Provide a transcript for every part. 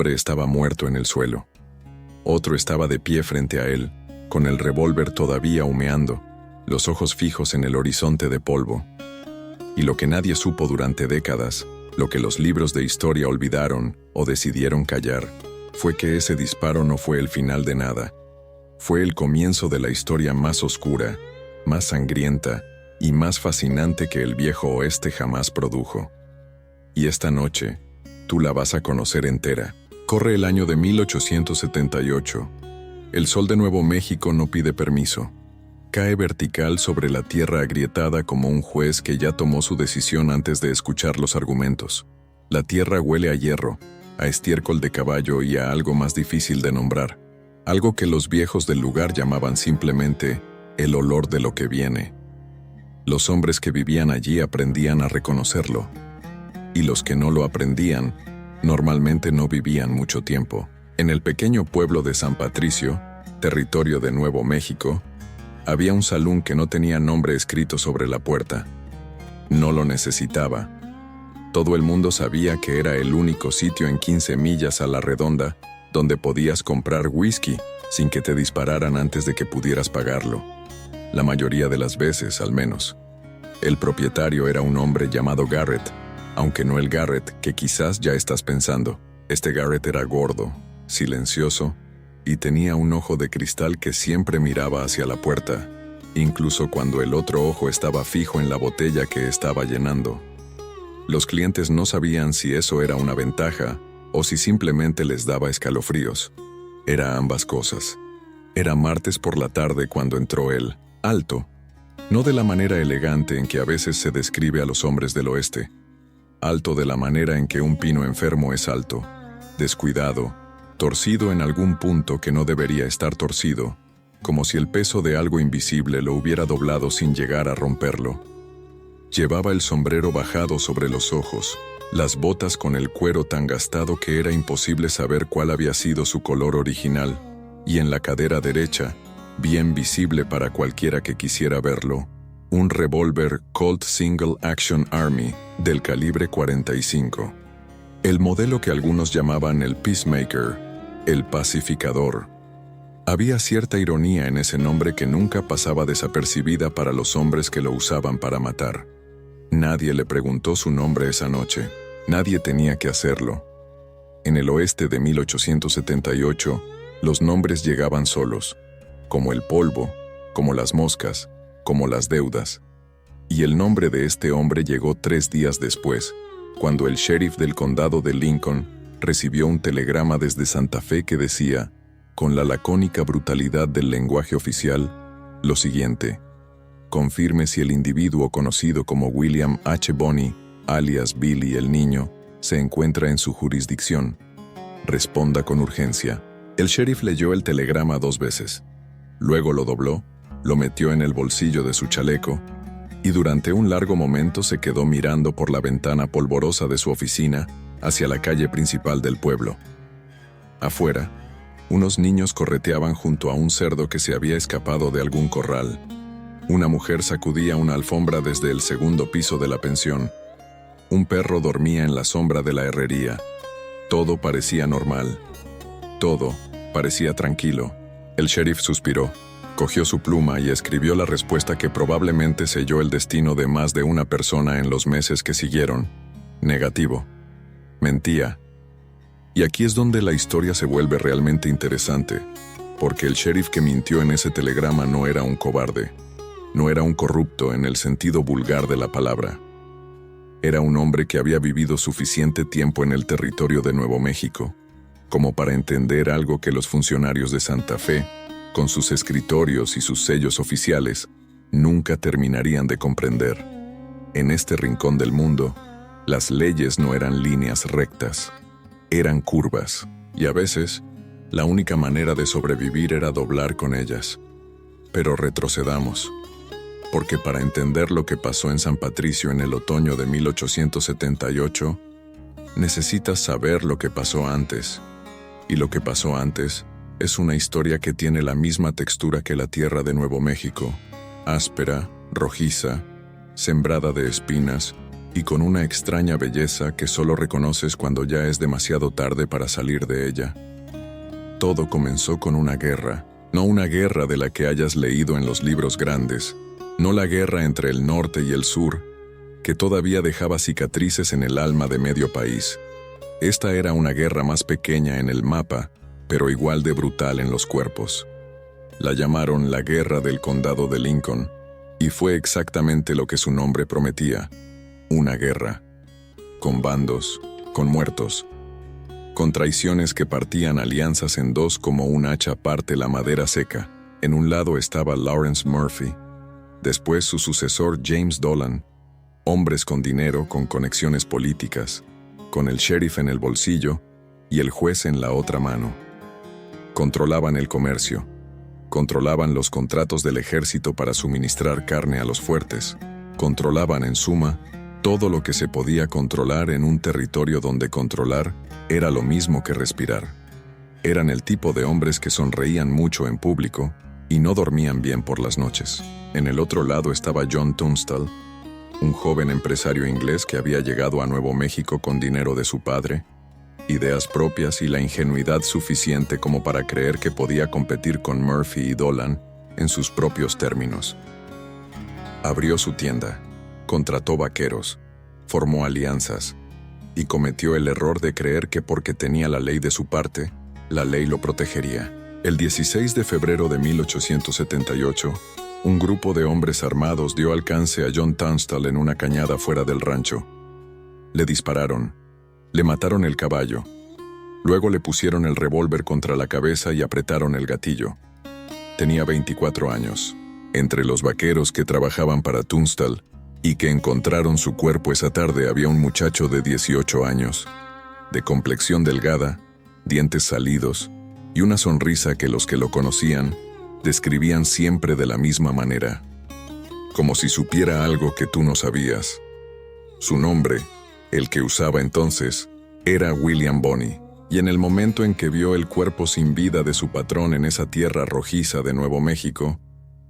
hombre estaba muerto en el suelo. Otro estaba de pie frente a él, con el revólver todavía humeando, los ojos fijos en el horizonte de polvo. Y lo que nadie supo durante décadas, lo que los libros de historia olvidaron o decidieron callar, fue que ese disparo no fue el final de nada. Fue el comienzo de la historia más oscura, más sangrienta y más fascinante que el viejo oeste jamás produjo. Y esta noche, tú la vas a conocer entera. Corre el año de 1878. El sol de Nuevo México no pide permiso. Cae vertical sobre la tierra agrietada como un juez que ya tomó su decisión antes de escuchar los argumentos. La tierra huele a hierro, a estiércol de caballo y a algo más difícil de nombrar. Algo que los viejos del lugar llamaban simplemente el olor de lo que viene. Los hombres que vivían allí aprendían a reconocerlo. Y los que no lo aprendían, normalmente no vivían mucho tiempo. En el pequeño pueblo de San Patricio, territorio de Nuevo México, había un salón que no tenía nombre escrito sobre la puerta. No lo necesitaba. Todo el mundo sabía que era el único sitio en 15 millas a la redonda donde podías comprar whisky sin que te dispararan antes de que pudieras pagarlo. La mayoría de las veces, al menos. El propietario era un hombre llamado Garrett, aunque no el Garrett que quizás ya estás pensando. Este Garrett era gordo, silencioso, y tenía un ojo de cristal que siempre miraba hacia la puerta, incluso cuando el otro ojo estaba fijo en la botella que estaba llenando. Los clientes no sabían si eso era una ventaja o si simplemente les daba escalofríos. Era ambas cosas. Era martes por la tarde cuando entró él, alto, no de la manera elegante en que a veces se describe a los hombres del oeste, alto de la manera en que un pino enfermo es alto, descuidado, torcido en algún punto que no debería estar torcido, como si el peso de algo invisible lo hubiera doblado sin llegar a romperlo. Llevaba el sombrero bajado sobre los ojos, las botas con el cuero tan gastado que era imposible saber cuál había sido su color original, y en la cadera derecha, bien visible para cualquiera que quisiera verlo, un revólver Colt Single Action Army del calibre 45. El modelo que algunos llamaban el Peacemaker, el pacificador. Había cierta ironía en ese nombre que nunca pasaba desapercibida para los hombres que lo usaban para matar. Nadie le preguntó su nombre esa noche. Nadie tenía que hacerlo. En el oeste de 1878, los nombres llegaban solos, como el polvo, como las moscas, como las deudas. Y el nombre de este hombre llegó 3 días después, cuando el sheriff del condado de Lincoln recibió un telegrama desde Santa Fe que decía, con la lacónica brutalidad del lenguaje oficial, lo siguiente: confirme si el individuo conocido como William H. Bonney, alias Billy el Niño, se encuentra en su jurisdicción. Responda con urgencia. El sheriff leyó el telegrama 2 veces. Luego lo dobló, lo metió en el bolsillo de su chaleco, y durante un largo momento se quedó mirando por la ventana polvorosa de su oficina hacia la calle principal del pueblo. Afuera, unos niños correteaban junto a un cerdo que se había escapado de algún corral. Una mujer sacudía una alfombra desde el segundo piso de la pensión. Un perro dormía en la sombra de la herrería. Todo parecía normal. Todo parecía tranquilo. El sheriff suspiró, cogió su pluma y escribió la respuesta que probablemente selló el destino de más de una persona en los meses que siguieron. Negativo. Mentía. Y aquí es donde la historia se vuelve realmente interesante, porque el sheriff que mintió en ese telegrama no era un cobarde, no era un corrupto en el sentido vulgar de la palabra. Era un hombre que había vivido suficiente tiempo en el territorio de Nuevo México, como para entender algo que los funcionarios de Santa Fe, con sus escritorios y sus sellos oficiales, nunca terminarían de comprender. En este rincón del mundo, las leyes no eran líneas rectas. Eran curvas, y a veces, la única manera de sobrevivir era doblar con ellas. Pero retrocedamos, porque para entender lo que pasó en San Patricio en el otoño de 1878, necesitas saber lo que pasó antes. Y lo que pasó antes es una historia que tiene la misma textura que la tierra de Nuevo México, áspera, rojiza, sembrada de espinas y con una extraña belleza que solo reconoces cuando ya es demasiado tarde para salir de ella. Todo comenzó con una guerra, no una guerra de la que hayas leído en los libros grandes, no la guerra entre el norte y el sur, que todavía dejaba cicatrices en el alma de medio país. Esta era una guerra más pequeña en el mapa, pero igual de brutal en los cuerpos. La llamaron la Guerra del Condado de Lincoln, y fue exactamente lo que su nombre prometía: una guerra, con bandos, con muertos, con traiciones que partían alianzas en dos como un hacha parte la madera seca. En un lado estaba Lawrence Murphy, después su sucesor James Dolan, hombres con dinero, con conexiones políticas, con el sheriff en el bolsillo y el juez en la otra mano. Controlaban el comercio, controlaban los contratos del ejército para suministrar carne a los fuertes, controlaban, en suma, todo lo que se podía controlar en un territorio donde controlar era lo mismo que respirar. Eran el tipo de hombres que sonreían mucho en público y no dormían bien por las noches. En el otro lado estaba John Tunstall, un joven empresario inglés que había llegado a Nuevo México con dinero de su padre, ideas propias y la ingenuidad suficiente como para creer que podía competir con Murphy y Dolan en sus propios términos. Abrió su tienda, contrató vaqueros, formó alianzas y cometió el error de creer que porque tenía la ley de su parte, la ley lo protegería. El 16 de febrero de 1878, un grupo de hombres armados dio alcance a John Tunstall en una cañada fuera del rancho. Le dispararon, le mataron el caballo, luego le pusieron el revólver contra la cabeza y apretaron el gatillo. Tenía 24 años. Entre los vaqueros que trabajaban para Tunstall y que encontraron su cuerpo esa tarde había un muchacho de 18 años, de complexión delgada, dientes salidos y una sonrisa que los que lo conocían describían siempre de la misma manera, como si supiera algo que tú no sabías. Su nombre, el que usaba entonces, era William Bonney, y en el momento en que vio el cuerpo sin vida de su patrón en esa tierra rojiza de Nuevo México,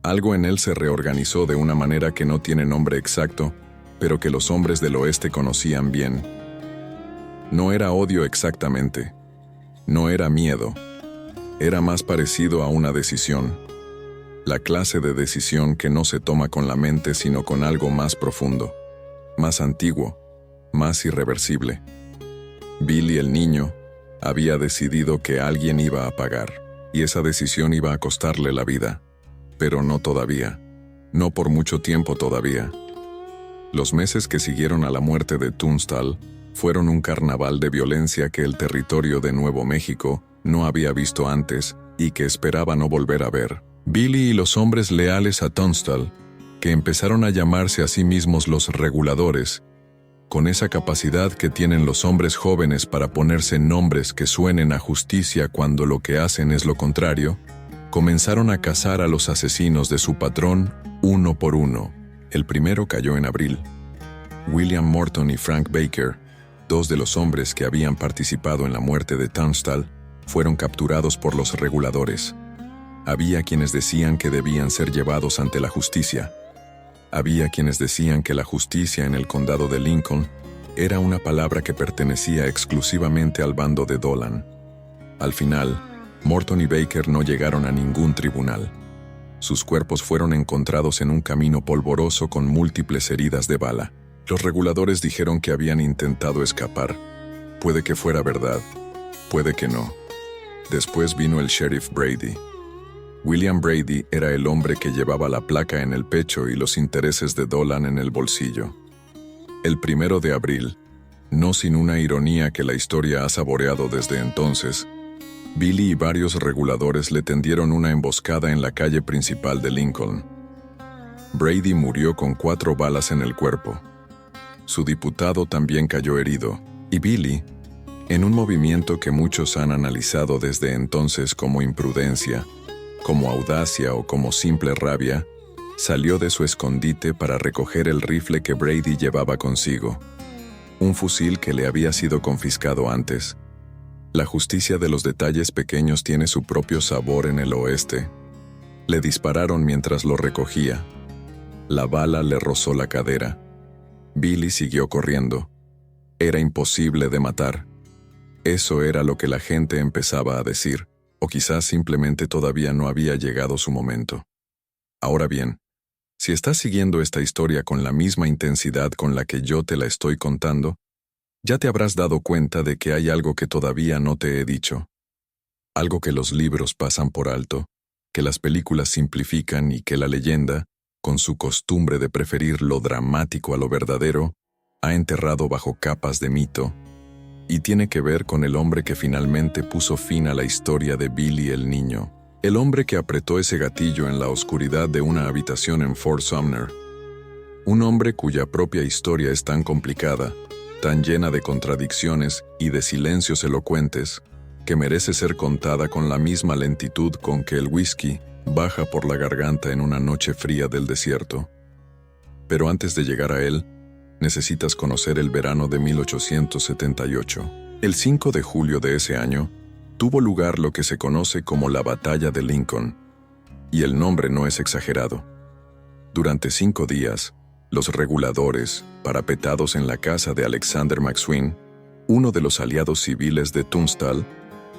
algo en él se reorganizó de una manera que no tiene nombre exacto, pero que los hombres del oeste conocían bien. No era odio exactamente, no era miedo, era más parecido a una decisión, la clase de decisión que no se toma con la mente sino con algo más profundo, más antiguo, más irreversible. Billy el niño había decidido que alguien iba a pagar, y esa decisión iba a costarle la vida, pero no todavía, no por mucho tiempo todavía. Los meses que siguieron a la muerte de Tunstall fueron un carnaval de violencia que el territorio de Nuevo México no había visto antes y que esperaba no volver a ver. Billy y los hombres leales a Tunstall, que empezaron a llamarse a sí mismos los reguladores, con esa capacidad que tienen los hombres jóvenes para ponerse nombres que suenen a justicia cuando lo que hacen es lo contrario, comenzaron a cazar a los asesinos de su patrón uno por uno. El primero cayó en abril. William Morton y Frank Baker, dos de los hombres que habían participado en la muerte de Tunstall, fueron capturados por los reguladores. Había quienes decían que debían ser llevados ante la justicia. Había quienes decían que la justicia en el condado de Lincoln era una palabra que pertenecía exclusivamente al bando de Dolan. Al final, Morton y Baker no llegaron a ningún tribunal. Sus cuerpos fueron encontrados en un camino polvoroso con múltiples heridas de bala. Los reguladores dijeron que habían intentado escapar. Puede que fuera verdad, puede que no. Después vino el sheriff Brady. William Brady era el hombre que llevaba la placa en el pecho y los intereses de Dolan en el bolsillo. El 1 de abril, no sin una ironía que la historia ha saboreado desde entonces, Billy y varios reguladores le tendieron una emboscada en la calle principal de Lincoln. Brady murió con 4 balas en el cuerpo. Su diputado también cayó herido, y Billy, en un movimiento que muchos han analizado desde entonces como imprudencia, como audacia o como simple rabia, salió de su escondite para recoger el rifle que Brady llevaba consigo, un fusil que le había sido confiscado antes. La justicia de los detalles pequeños tiene su propio sabor en el oeste. Le dispararon mientras lo recogía. La bala le rozó la cadera. Billy siguió corriendo. Era imposible de matar. Eso era lo que la gente empezaba a decir, o quizás simplemente todavía no había llegado su momento. Ahora bien, si estás siguiendo esta historia con la misma intensidad con la que yo te la estoy contando, ya te habrás dado cuenta de que hay algo que todavía no te he dicho. Algo que los libros pasan por alto, que las películas simplifican y que la leyenda, con su costumbre de preferir lo dramático a lo verdadero, ha enterrado bajo capas de mito, y tiene que ver con el hombre que finalmente puso fin a la historia de Billy el niño. El hombre que apretó ese gatillo en la oscuridad de una habitación en Fort Sumner. Un hombre cuya propia historia es tan complicada, tan llena de contradicciones y de silencios elocuentes, que merece ser contada con la misma lentitud con que el whisky baja por la garganta en una noche fría del desierto. Pero antes de llegar a él, necesitas conocer el verano de 1878. El 5 de julio de ese año, tuvo lugar lo que se conoce como la Batalla de Lincoln, y el nombre no es exagerado. Durante 5 días, los reguladores, parapetados en la casa de Alexander McSween, uno de los aliados civiles de Tunstall,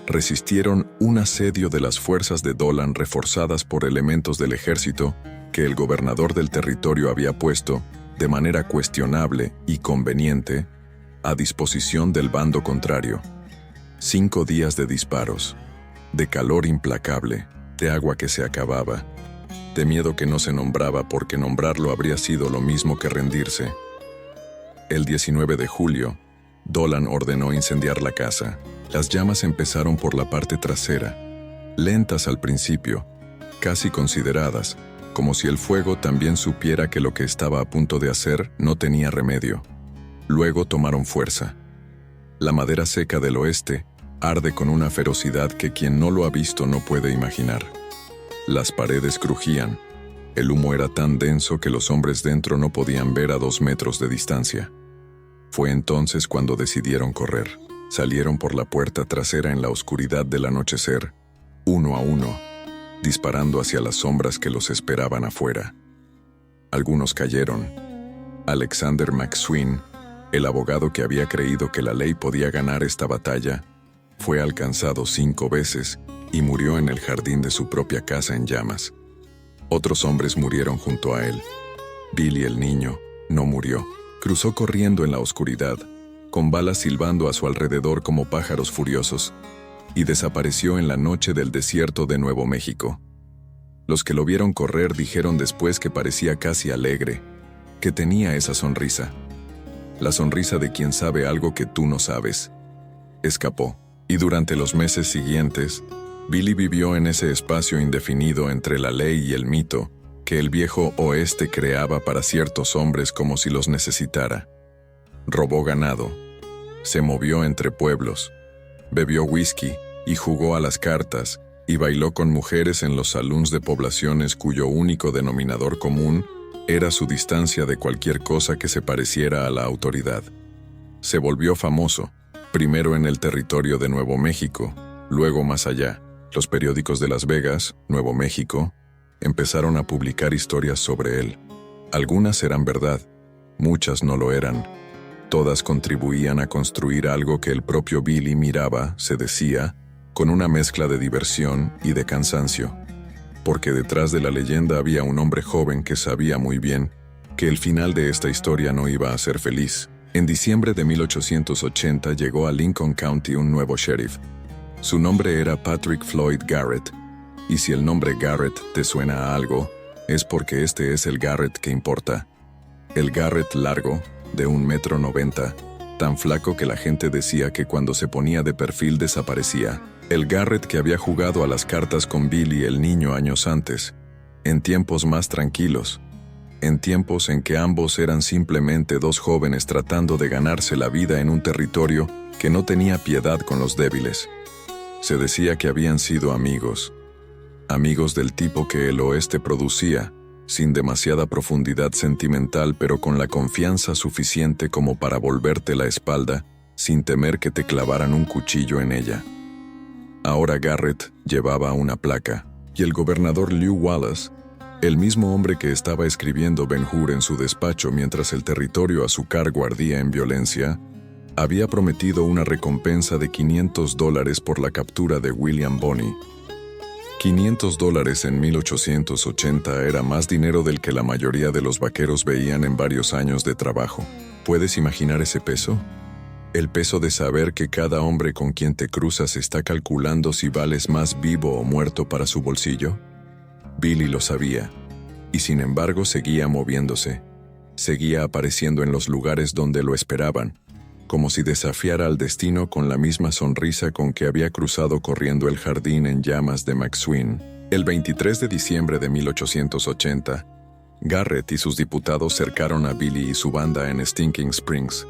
resistieron un asedio de las fuerzas de Dolan reforzadas por elementos del ejército que el gobernador del territorio había puesto, de manera cuestionable y conveniente, a disposición del bando contrario. 5 días de disparos, de calor implacable, de agua que se acababa, de miedo que no se nombraba porque nombrarlo habría sido lo mismo que rendirse. El 19 de julio, Dolan ordenó incendiar la casa. Las llamas empezaron por la parte trasera, lentas al principio, casi consideradas, como si el fuego también supiera que lo que estaba a punto de hacer no tenía remedio. Luego tomaron fuerza. La madera seca del oeste arde con una ferocidad que quien no lo ha visto no puede imaginar. Las paredes crujían. El humo era tan denso que los hombres dentro no podían ver a 2 metros de distancia. Fue entonces cuando decidieron correr. Salieron por la puerta trasera en la oscuridad del anochecer, uno a uno, disparando hacia las sombras que los esperaban afuera. Algunos cayeron. Alexander McSween, el abogado que había creído que la ley podía ganar esta batalla, fue alcanzado 5 veces y murió en el jardín de su propia casa en llamas. Otros hombres murieron junto a él. Billy el niño no murió. Cruzó corriendo en la oscuridad, con balas silbando a su alrededor como pájaros furiosos, y desapareció en la noche del desierto de Nuevo México. Los que lo vieron correr dijeron después que parecía casi alegre, que tenía esa sonrisa. La sonrisa de quien sabe algo que tú no sabes. Escapó, y durante los meses siguientes, Billy vivió en ese espacio indefinido entre la ley y el mito que el viejo oeste creaba para ciertos hombres como si los necesitara. Robó ganado, se movió entre pueblos, bebió whisky y jugó a las cartas y bailó con mujeres en los saloons de poblaciones cuyo único denominador común era su distancia de cualquier cosa que se pareciera a la autoridad. Se volvió famoso, primero en el territorio de Nuevo México, luego más allá. Los periódicos de Las Vegas, Nuevo México, empezaron a publicar historias sobre él. Algunas eran verdad, muchas no lo eran. Todas contribuían a construir algo que el propio Billy miraba, se decía, con una mezcla de diversión y de cansancio. Porque detrás de la leyenda había un hombre joven que sabía muy bien que el final de esta historia no iba a ser feliz. En diciembre de 1880 llegó a Lincoln County un nuevo sheriff. Su nombre era Patrick Floyd Garrett, y si el nombre Garrett te suena a algo, es porque este es el Garrett que importa. El Garrett largo, de 1,90 m, tan flaco que la gente decía que cuando se ponía de perfil desaparecía. El Garrett que había jugado a las cartas con Billy el niño años antes, en tiempos más tranquilos, en tiempos en que ambos eran simplemente 2 jóvenes tratando de ganarse la vida en un territorio que no tenía piedad con los débiles. Se decía que habían sido amigos del tipo que el oeste producía, sin demasiada profundidad sentimental pero con la confianza suficiente como para volverte la espalda sin temer que te clavaran un cuchillo en ella. Ahora Garrett llevaba una placa, y el gobernador Lew Wallace El mismo hombre que estaba escribiendo Ben-Hur en su despacho mientras el territorio a su cargo ardía en violencia, había prometido una recompensa de $500 por la captura de William Bonney. $500 en 1880 era más dinero del que la mayoría de los vaqueros veían en varios años de trabajo. ¿Puedes imaginar ese peso? El peso de saber que cada hombre con quien te cruzas está calculando si vales más vivo o muerto para su bolsillo. Billy lo sabía, y sin embargo seguía moviéndose. Seguía apareciendo en los lugares donde lo esperaban, como si desafiara al destino con la misma sonrisa con que había cruzado corriendo el jardín en llamas de McSween. El 23 de diciembre de 1880, Garrett y sus diputados cercaron a Billy y su banda en Stinking Springs,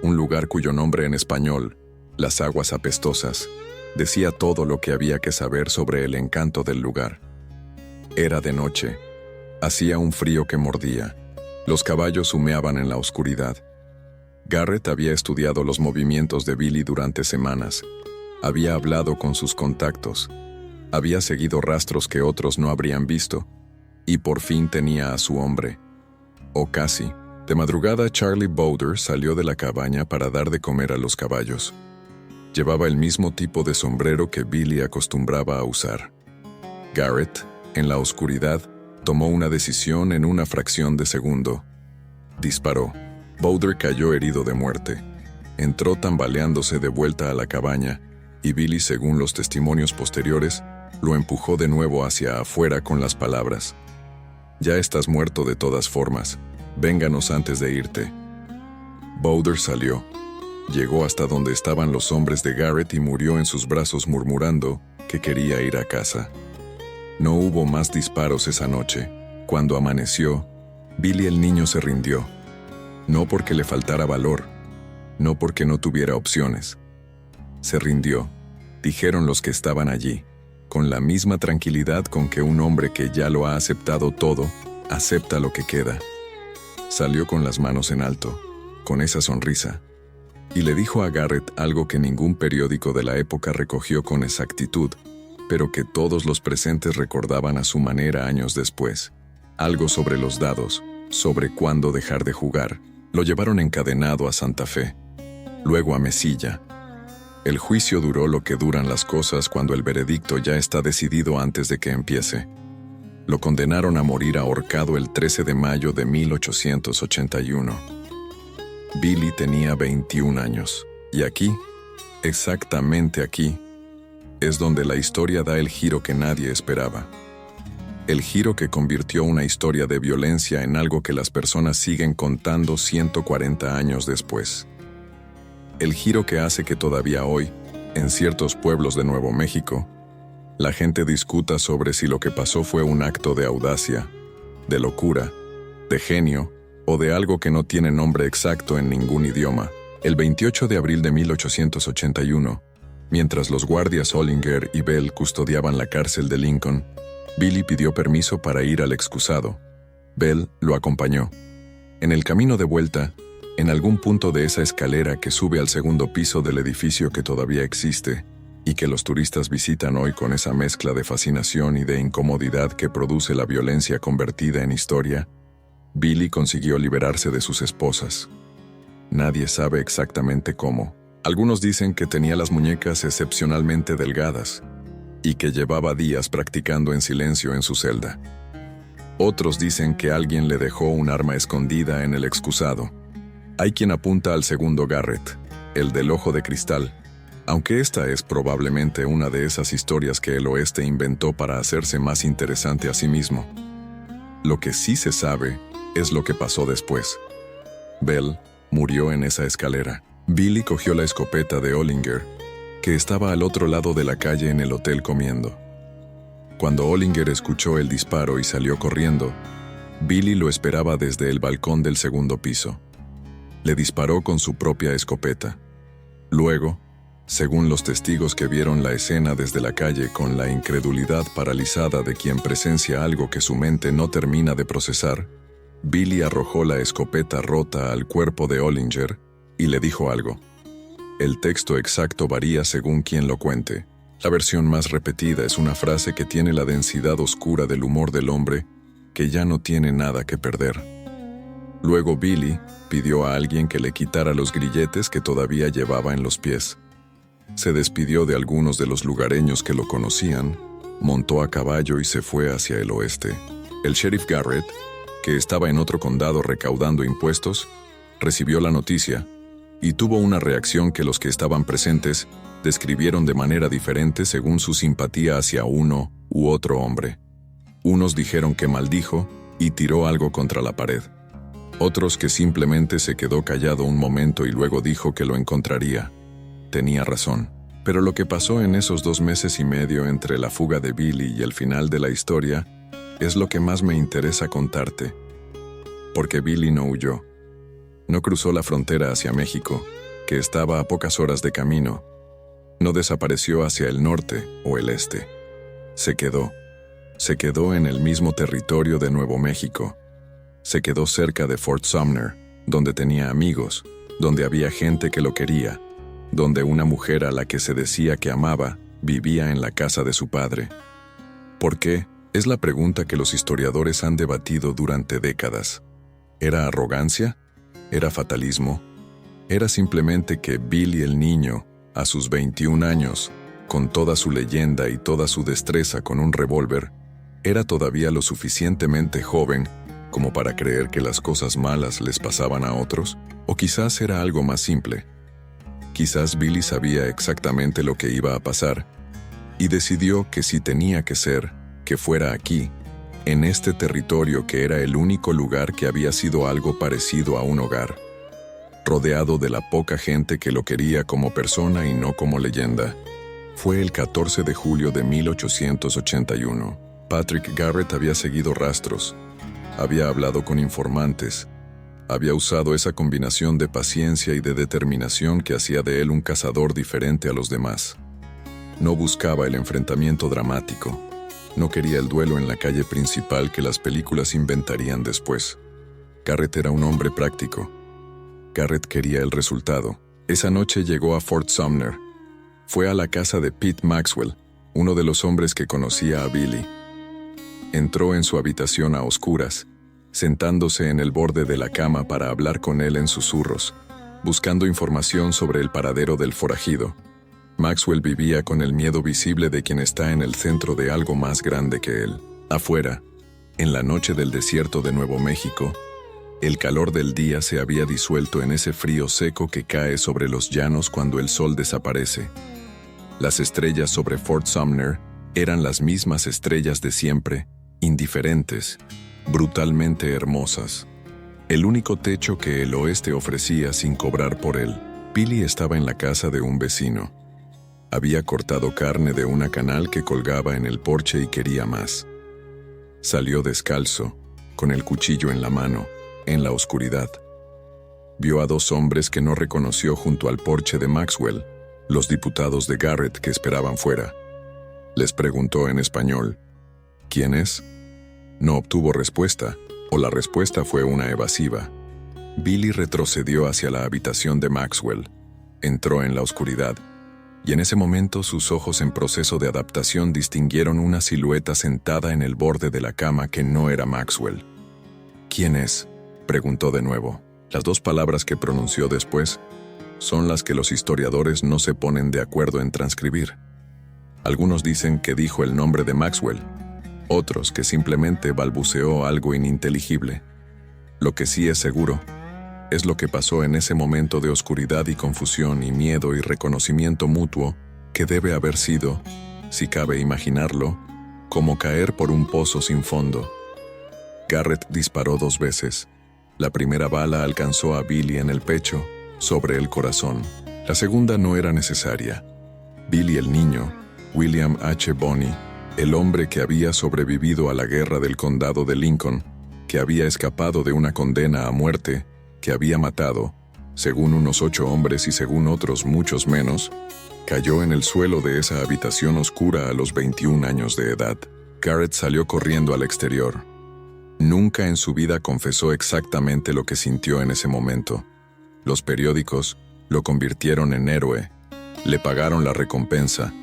un lugar cuyo nombre en español, Las Aguas Apestosas, decía todo lo que había que saber sobre el encanto del lugar. Era de noche. Hacía un frío que mordía. Los caballos humeaban en la oscuridad. Garrett había estudiado los movimientos de Billy durante semanas. Había hablado con sus contactos. Había seguido rastros que otros no habrían visto. Y por fin tenía a su hombre. O casi. De madrugada, Charlie Bowder salió de la cabaña para dar de comer a los caballos. Llevaba el mismo tipo de sombrero que Billy acostumbraba a usar. Garrett, en la oscuridad, tomó una decisión en una fracción de segundo. Disparó. Bowder cayó herido de muerte. Entró tambaleándose de vuelta a la cabaña, y Billy, según los testimonios posteriores, lo empujó de nuevo hacia afuera con las palabras: «Ya estás muerto de todas formas. Vénganos antes de irte». Bowder salió. Llegó hasta donde estaban los hombres de Garrett y murió en sus brazos murmurando que quería ir a casa. No hubo más disparos esa noche. Cuando amaneció, Billy el niño se rindió. No porque le faltara valor, no porque no tuviera opciones. Se rindió, dijeron los que estaban allí, con la misma tranquilidad con que un hombre que ya lo ha aceptado todo, acepta lo que queda. Salió con las manos en alto, con esa sonrisa, y le dijo a Garrett algo que ningún periódico de la época recogió con exactitud, pero que todos los presentes recordaban a su manera años después. Algo sobre los dados, sobre cuándo dejar de jugar. Lo llevaron encadenado a Santa Fe, luego a Mesilla. El juicio duró lo que duran las cosas cuando el veredicto ya está decidido antes de que empiece. Lo condenaron a morir ahorcado el 13 de mayo de 1881. Billy tenía 21 años, y aquí, exactamente aquí, es donde la historia da el giro que nadie esperaba. El giro que convirtió una historia de violencia en algo que las personas siguen contando 140 años después. El giro que hace que todavía hoy, en ciertos pueblos de Nuevo México, la gente discuta sobre si lo que pasó fue un acto de audacia, de locura, de genio o de algo que no tiene nombre exacto en ningún idioma. El 28 de abril de 1881, mientras los guardias Ollinger y Bell custodiaban la cárcel de Lincoln, Billy pidió permiso para ir al excusado. Bell lo acompañó. En el camino de vuelta, en algún punto de esa escalera que sube al segundo piso del edificio que todavía existe y que los turistas visitan hoy con esa mezcla de fascinación y de incomodidad que produce la violencia convertida en historia, Billy consiguió liberarse de sus esposas. Nadie sabe exactamente cómo. Algunos dicen que tenía las muñecas excepcionalmente delgadas y que llevaba días practicando en silencio en su celda. Otros dicen que alguien le dejó un arma escondida en el excusado. Hay quien apunta al segundo Garrett, el del ojo de cristal, aunque esta es probablemente una de esas historias que el oeste inventó para hacerse más interesante a sí mismo. Lo que sí se sabe es lo que pasó después. Bell murió en esa escalera. Billy cogió la escopeta de Ollinger, que estaba al otro lado de la calle en el hotel comiendo. Cuando Ollinger escuchó el disparo y salió corriendo, Billy lo esperaba desde el balcón del segundo piso. Le disparó con su propia escopeta. Luego, según los testigos que vieron la escena desde la calle con la incredulidad paralizada de quien presencia algo que su mente no termina de procesar, Billy arrojó la escopeta rota al cuerpo de Ollinger y le dijo algo. El texto exacto varía según quien lo cuente. La versión más repetida es una frase que tiene la densidad oscura del humor del hombre que ya no tiene nada que perder. Luego Billy pidió a alguien que le quitara los grilletes que todavía llevaba en los pies. Se despidió de algunos de los lugareños que lo conocían, montó a caballo y se fue hacia el oeste. El sheriff Garrett, que estaba en otro condado recaudando impuestos, recibió la noticia y tuvo una reacción que los que estaban presentes describieron de manera diferente según su simpatía hacia uno u otro hombre. Unos dijeron que maldijo y tiró algo contra la pared. Otros que simplemente se quedó callado un momento y luego dijo que lo encontraría. Tenía razón. Pero lo que pasó en esos 2 meses y medio entre la fuga de Billy y el final de la historia es lo que más me interesa contarte. Porque Billy no huyó. No cruzó la frontera hacia México, que estaba a pocas horas de camino. No desapareció hacia el norte o el este. Se quedó en el mismo territorio de Nuevo México. Se quedó cerca de Fort Sumner, donde tenía amigos, donde había gente que lo quería, donde una mujer a la que se decía que amaba vivía en la casa de su padre. ¿Por qué? Es la pregunta que los historiadores han debatido durante décadas. ¿Era arrogancia? ¿Era fatalismo? ¿Era simplemente que Billy el niño, a sus 21 años, con toda su leyenda y toda su destreza con un revólver, era todavía lo suficientemente joven como para creer que las cosas malas les pasaban a otros? ¿O quizás era algo más simple? Quizás Billy sabía exactamente lo que iba a pasar y decidió que si tenía que ser, que fuera aquí, en este territorio que era el único lugar que había sido algo parecido a un hogar, rodeado de la poca gente que lo quería como persona y no como leyenda. Fue el 14 de julio de 1881. Patrick Garrett había seguido rastros, había hablado con informantes, había usado esa combinación de paciencia y de determinación que hacía de él un cazador diferente a los demás. No buscaba el enfrentamiento dramático, no quería el duelo en la calle principal que las películas inventarían después. Garrett era un hombre práctico. Garrett quería el resultado. Esa noche llegó a Fort Sumner. Fue a la casa de Pete Maxwell, uno de los hombres que conocía a Billy. Entró en su habitación a oscuras, sentándose en el borde de la cama para hablar con él en susurros, buscando información sobre el paradero del forajido. Maxwell vivía con el miedo visible de quien está en el centro de algo más grande que él. Afuera, en la noche del desierto de Nuevo México, el calor del día se había disuelto en ese frío seco que cae sobre los llanos cuando el sol desaparece. Las estrellas sobre Fort Sumner eran las mismas estrellas de siempre, indiferentes, brutalmente hermosas. El único techo que el oeste ofrecía sin cobrar por él. Billy estaba en la casa de un vecino. Había cortado carne de una canal que colgaba en el porche y quería más. Salió descalzo, con el cuchillo en la mano, en la oscuridad. Vio a 2 hombres que no reconoció junto al porche de Maxwell, los diputados de Garrett que esperaban fuera. Les preguntó en español, ¿quién es? No obtuvo respuesta, o la respuesta fue una evasiva. Billy retrocedió hacia la habitación de Maxwell. Entró en la oscuridad, y en ese momento sus ojos en proceso de adaptación distinguieron una silueta sentada en el borde de la cama que no era Maxwell. ¿Quién es?, preguntó de nuevo. Las 2 palabras que pronunció después son las que los historiadores no se ponen de acuerdo en transcribir. Algunos dicen que dijo el nombre de Maxwell, otros que simplemente balbuceó algo ininteligible. Lo que sí es seguro es lo que pasó en ese momento de oscuridad y confusión y miedo y reconocimiento mutuo que debe haber sido, si cabe imaginarlo, como caer por un pozo sin fondo. Garrett disparó 2 veces. La primera bala alcanzó a Billy en el pecho, sobre el corazón. La segunda no era necesaria. Billy el niño, William H. Bonney, el hombre que había sobrevivido a la guerra del condado de Lincoln, que había escapado de una condena a muerte, que había matado, según unos 8 hombres y según otros muchos menos, cayó en el suelo de esa habitación oscura a los 21 años de edad. Garrett salió corriendo al exterior. Nunca en su vida confesó exactamente lo que sintió en ese momento. Los periódicos lo convirtieron en héroe, le pagaron la recompensa.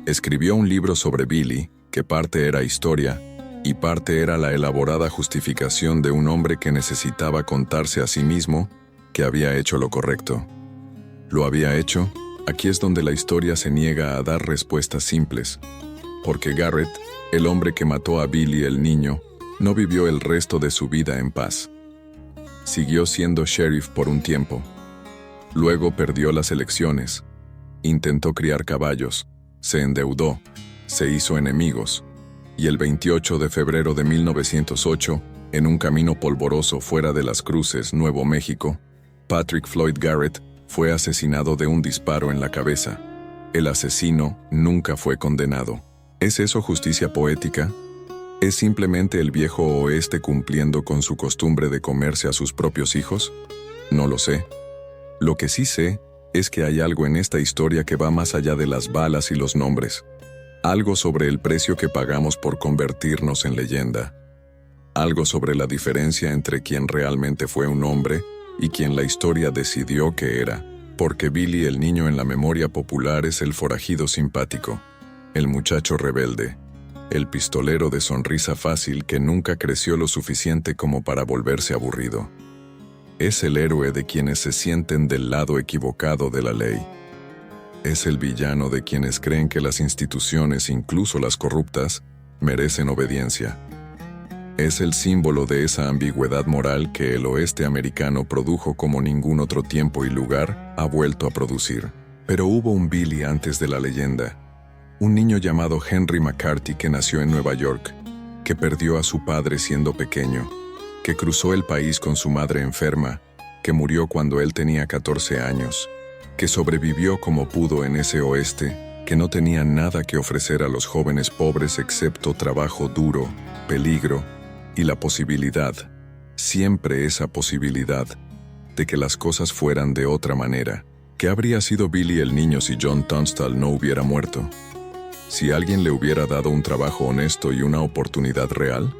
Escribió un libro sobre Billy, que parte era historia y parte era la elaborada justificación de un hombre que necesitaba contarse a sí mismo que había hecho lo correcto. ¿Lo había hecho? Aquí es donde la historia se niega a dar respuestas simples, porque Garrett, el hombre que mató a Billy el niño, no vivió el resto de su vida en paz. Siguió siendo sheriff por un tiempo. Luego perdió las elecciones. Intentó criar caballos, se endeudó, se hizo enemigos, y el 28 de febrero de 1908, en un camino polvoroso fuera de Las Cruces, Nuevo México, Patrick Floyd Garrett fue asesinado de un disparo en la cabeza. El asesino nunca fue condenado. ¿Es eso justicia poética? ¿Es simplemente el viejo oeste cumpliendo con su costumbre de comerse a sus propios hijos? No lo sé. Lo que sí sé es que hay algo en esta historia que va más allá de las balas y los nombres. Algo sobre el precio que pagamos por convertirnos en leyenda. Algo sobre la diferencia entre quien realmente fue un hombre y quien la historia decidió que era. Porque Billy el niño en la memoria popular es el forajido simpático, el muchacho rebelde, el pistolero de sonrisa fácil que nunca creció lo suficiente como para volverse aburrido. Es el héroe de quienes se sienten del lado equivocado de la ley. Es el villano de quienes creen que las instituciones, incluso las corruptas, merecen obediencia. Es el símbolo de esa ambigüedad moral que el oeste americano produjo como ningún otro tiempo y lugar ha vuelto a producir. Pero hubo un Billy antes de la leyenda. Un niño llamado Henry McCarthy que nació en Nueva York, que perdió a su padre siendo pequeño, que cruzó el país con su madre enferma, que murió cuando él tenía 14 años, que sobrevivió como pudo en ese oeste, que no tenía nada que ofrecer a los jóvenes pobres excepto trabajo duro, peligro y la posibilidad, siempre esa posibilidad, de que las cosas fueran de otra manera. ¿Qué habría sido Billy el niño si John Tunstall no hubiera muerto? ¿Si alguien le hubiera dado un trabajo honesto y una oportunidad real?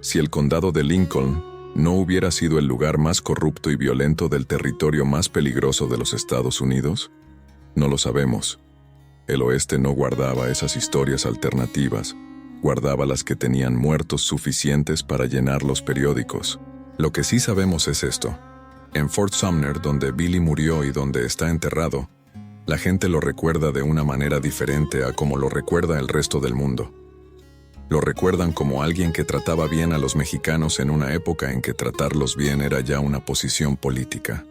¿Si el condado de Lincoln no hubiera sido el lugar más corrupto y violento del territorio más peligroso de los Estados Unidos? No lo sabemos. El oeste no guardaba esas historias alternativas, guardaba las que tenían muertos suficientes para llenar los periódicos. Lo que sí sabemos es esto. En Fort Sumner, donde Billy murió y donde está enterrado, la gente lo recuerda de una manera diferente a como lo recuerda el resto del mundo. Lo recuerdan como alguien que trataba bien a los mexicanos en una época en que tratarlos bien era ya una posición política.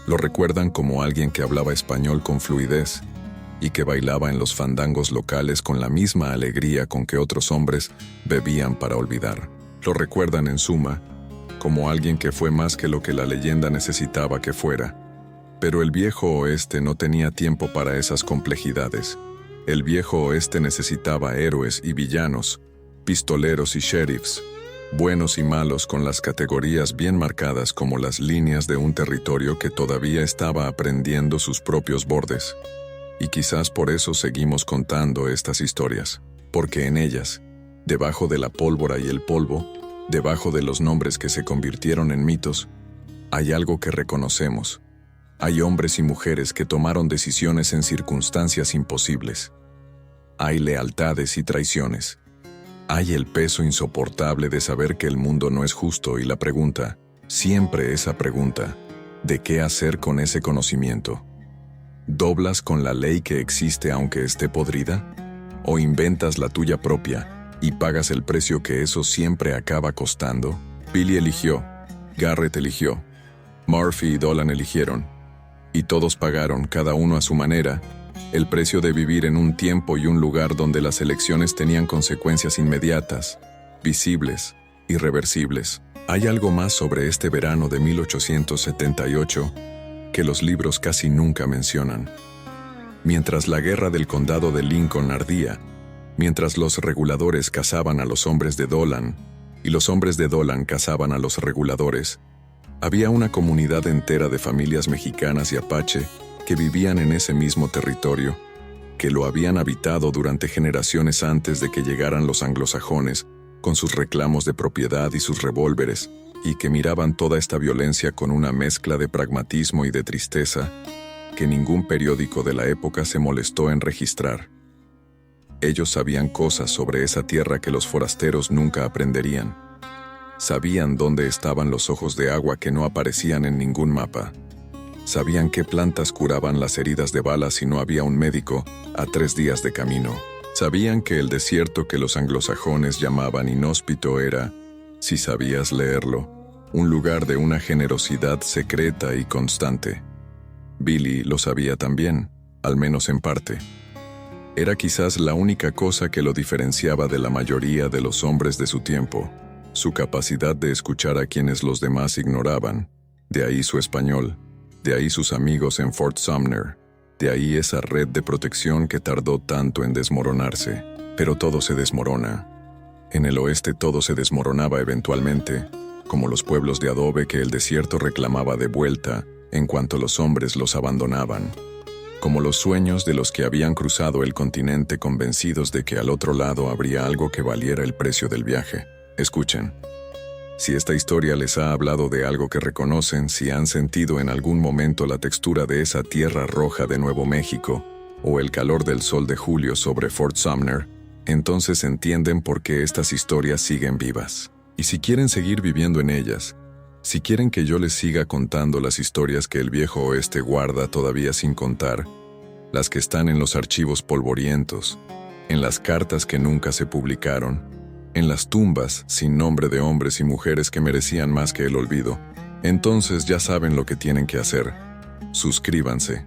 Lo recuerdan como alguien que hablaba español con fluidez y que bailaba en los fandangos locales con la misma alegría con que otros hombres bebían para olvidar. Lo recuerdan, en suma, como alguien que fue más que lo que la leyenda necesitaba que fuera. Pero el viejo oeste no tenía tiempo para esas complejidades. El viejo oeste necesitaba héroes y villanos, pistoleros y sheriffs, buenos y malos con las categorías bien marcadas como las líneas de un territorio que todavía estaba aprendiendo sus propios bordes. Y quizás por eso seguimos contando estas historias, porque en ellas, debajo de la pólvora y el polvo, debajo de los nombres que se convirtieron en mitos, hay algo que reconocemos. Hay hombres y mujeres que tomaron decisiones en circunstancias imposibles. Hay lealtades y traiciones. Hay el peso insoportable de saber que el mundo no es justo y la pregunta, siempre esa pregunta, ¿de qué hacer con ese conocimiento? ¿Doblas con la ley que existe aunque esté podrida? ¿O inventas la tuya propia y pagas el precio que eso siempre acaba costando? Billy eligió, Garrett eligió, Murphy y Dolan eligieron, y todos pagaron, cada uno a su manera, el precio de vivir en un tiempo y un lugar donde las elecciones tenían consecuencias inmediatas, visibles, irreversibles. Hay algo más sobre este verano de 1878 que los libros casi nunca mencionan. Mientras la guerra del condado de Lincoln ardía, mientras los reguladores cazaban a los hombres de Dolan y los hombres de Dolan cazaban a los reguladores, había una comunidad entera de familias mexicanas y apache que vivían en ese mismo territorio, que lo habían habitado durante generaciones antes de que llegaran los anglosajones, con sus reclamos de propiedad y sus revólveres, y que miraban toda esta violencia con una mezcla de pragmatismo y de tristeza que ningún periódico de la época se molestó en registrar. Ellos sabían cosas sobre esa tierra que los forasteros nunca aprenderían. Sabían dónde estaban los ojos de agua que no aparecían en ningún mapa. Sabían qué plantas curaban las heridas de bala si no había un médico a 3 días de camino. Sabían que el desierto que los anglosajones llamaban inhóspito era, si sabías leerlo, un lugar de una generosidad secreta y constante. Billy lo sabía también, al menos en parte. Era quizás la única cosa que lo diferenciaba de la mayoría de los hombres de su tiempo, su capacidad de escuchar a quienes los demás ignoraban, de ahí su español, de ahí sus amigos en Fort Sumner, de ahí esa red de protección que tardó tanto en desmoronarse. Pero todo se desmorona. En el oeste todo se desmoronaba eventualmente, como los pueblos de adobe que el desierto reclamaba de vuelta en cuanto los hombres los abandonaban. Como los sueños de los que habían cruzado el continente convencidos de que al otro lado habría algo que valiera el precio del viaje. Escuchen. Si esta historia les ha hablado de algo que reconocen, si han sentido en algún momento la textura de esa tierra roja de Nuevo México, o el calor del sol de julio sobre Fort Sumner, entonces entienden por qué estas historias siguen vivas. Y si quieren seguir viviendo en ellas, si quieren que yo les siga contando las historias que el viejo oeste guarda todavía sin contar, las que están en los archivos polvorientos, en las cartas que nunca se publicaron, en las tumbas sin nombre de hombres y mujeres que merecían más que el olvido, entonces ya saben lo que tienen que hacer. Suscríbanse.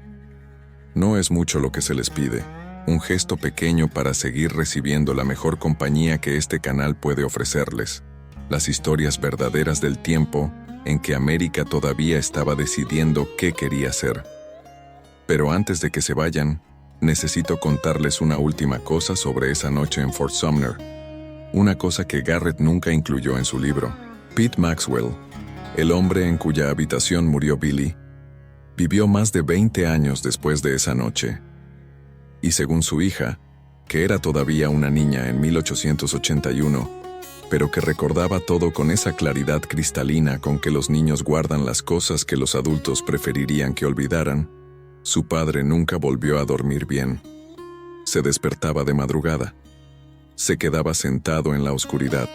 No es mucho lo que se les pide, un gesto pequeño para seguir recibiendo la mejor compañía que este canal puede ofrecerles, las historias verdaderas del tiempo en que América todavía estaba decidiendo qué quería hacer. Pero antes de que se vayan, necesito contarles una última cosa sobre esa noche en Fort Sumner, una cosa que Garrett nunca incluyó en su libro. Pete Maxwell, el hombre en cuya habitación murió Billy, vivió más de 20 años después de esa noche. Y según su hija, que era todavía una niña en 1881, pero que recordaba todo con esa claridad cristalina con que los niños guardan las cosas que los adultos preferirían que olvidaran, su padre nunca volvió a dormir bien. Se despertaba de madrugada. Se quedaba sentado en la oscuridad.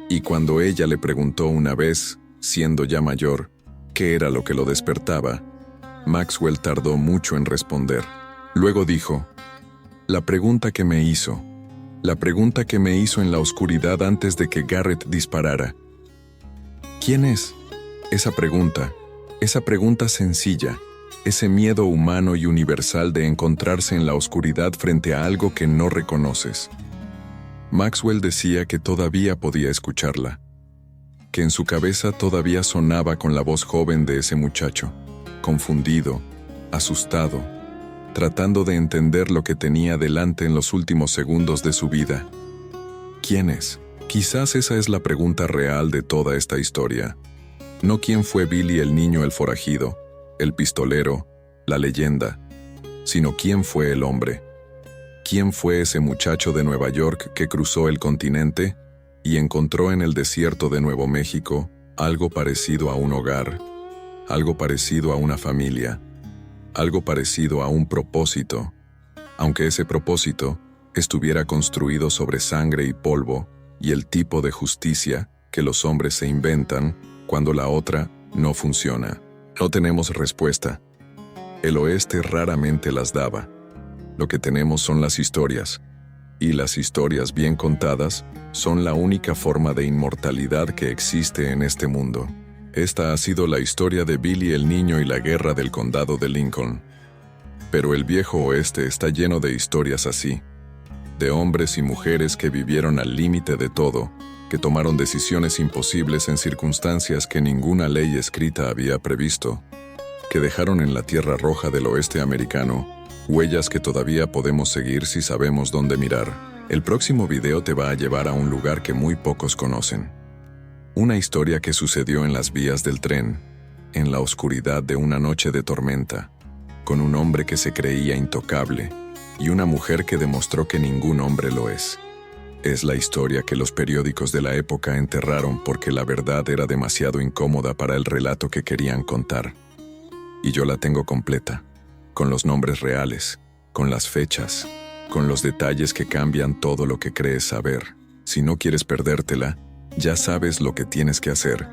Y cuando ella le preguntó una vez, siendo ya mayor, qué era lo que lo despertaba, Maxwell tardó mucho en responder. Luego dijo, la pregunta que me hizo en la oscuridad antes de que Garrett disparara. ¿Quién es? Esa pregunta sencilla, ese miedo humano y universal de encontrarse en la oscuridad frente a algo que no reconoces. Maxwell decía que todavía podía escucharla, que en su cabeza todavía sonaba con la voz joven de ese muchacho, confundido, asustado, tratando de entender lo que tenía delante en los últimos segundos de su vida. ¿Quién es? Quizás esa es la pregunta real de toda esta historia. No quién fue Billy el niño el forajido, el pistolero, la leyenda, sino quién fue el hombre. ¿Quién fue ese muchacho de Nueva York que cruzó el continente y encontró en el desierto de Nuevo México algo parecido a un hogar, algo parecido a una familia, algo parecido a un propósito, aunque ese propósito estuviera construido sobre sangre y polvo y el tipo de justicia que los hombres se inventan cuando la otra no funciona? No tenemos respuesta. El oeste raramente las daba. Lo que tenemos son las historias, y las historias bien contadas son la única forma de inmortalidad que existe en este mundo. Esta ha sido la historia de Billy el niño y la guerra del condado de Lincoln. Pero el viejo oeste está lleno de historias así, de hombres y mujeres que vivieron al límite de todo, que tomaron decisiones imposibles en circunstancias que ninguna ley escrita había previsto, que dejaron en la tierra roja del oeste americano huellas que todavía podemos seguir si sabemos dónde mirar. El próximo video te va a llevar a un lugar que muy pocos conocen. Una historia que sucedió en las vías del tren, en la oscuridad de una noche de tormenta, con un hombre que se creía intocable y una mujer que demostró que ningún hombre lo es. Es la historia que los periódicos de la época enterraron porque la verdad era demasiado incómoda para el relato que querían contar. Y yo la tengo completa, con los nombres reales, con las fechas, con los detalles que cambian todo lo que crees saber. Si no quieres perdértela, ya sabes lo que tienes que hacer.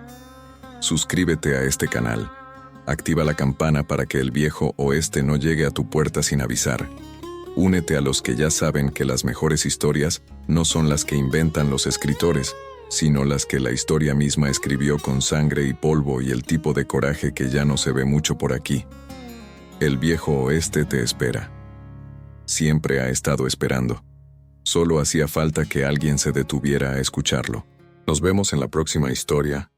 Suscríbete a este canal. Activa la campana para que el viejo oeste no llegue a tu puerta sin avisar. Únete a los que ya saben que las mejores historias no son las que inventan los escritores, sino las que la historia misma escribió con sangre y polvo y el tipo de coraje que ya no se ve mucho por aquí. El viejo oeste te espera. Siempre ha estado esperando. Solo hacía falta que alguien se detuviera a escucharlo. Nos vemos en la próxima historia.